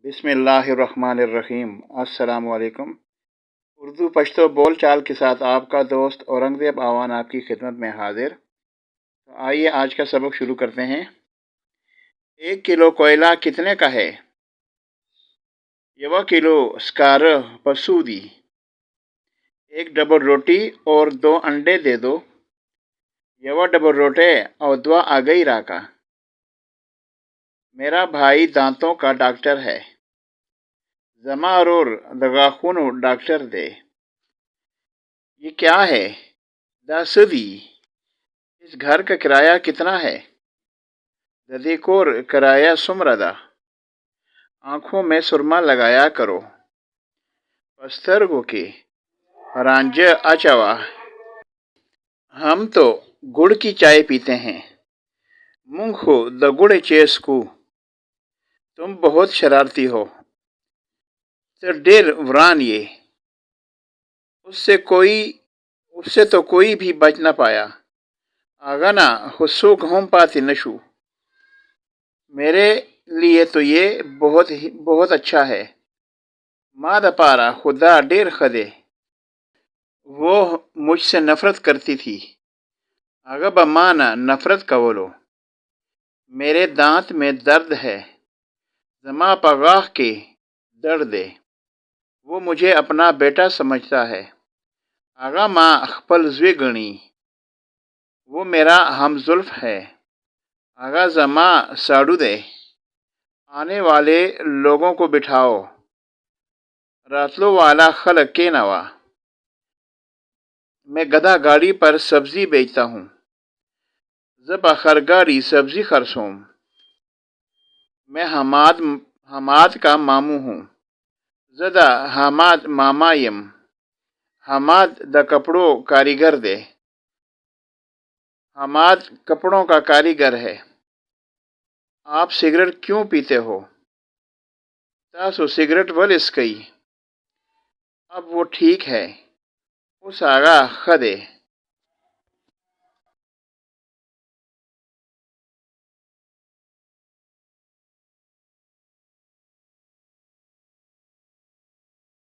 बिस्मिल्लाहिर्रहमानिर्रहीम। अस्सलाम वालेकुम। उर्दू पश्तो बोल चाल के साथ आपका दोस्त औरंगज़ेब आवान आपकी खिदमत में हाजिर। तो आइए आज का सबक शुरू करते हैं। 1 किलो कोयला कितने का है? यवा किलो स्कार पसूदी। 1 डबल रोटी और 2 अंडे दे दो। यवा डबल रोटे और 2 आगई राका। मेरा भाई दांतों का डॉक्टर है। ज़मारोर दगाखुनो डॉक्टर दे। ये क्या है? दासदी। इस घर का किराया कितना है? ददीकोर किराया सुमरदा। आंखों में सुरमा लगाया करो। पस्तरगो के रांझ अचवा। हम तो गुड़ की चाय पीते हैं। मुंखो द गुड़ चेस्कू। तुम बहुत शरारती हो। डेर व्रान ये। उससे तो कोई भी बच न पाया। आगना हुस्सू घूम पाती नशु। मेरे लिए तो ये बहुत अच्छा है। माद पारा खुदा डेर खदे। वो मुझसे नफरत करती थी। अगब माना नफरत का बोलो। मेरे दांत में दर्द है। जमा पगाह के दर्द दे। वो मुझे अपना बेटा समझता है। आगा माँ अखपल ज़्विगणी। वो मेरा हमजुल्फ है। आगा जमा साड़ू दे। आने वाले लोगों को बिठाओ। रातलो वाला खल के नवा। मैं गधा गाड़ी पर सब्जी बेचता हूँ। जब खरगाड़ी सब्जी खरसों। मैं हमाद का मामू हूँ। ज़दा हमाद मामायम। हमाद द कपड़ों कारीगर दे। हमाद कपड़ों का कारीगर है। आप सिगरेट क्यों पीते हो? तासो सिगरेट वलिस कई। अब वो ठीक है। उस आगा खदे।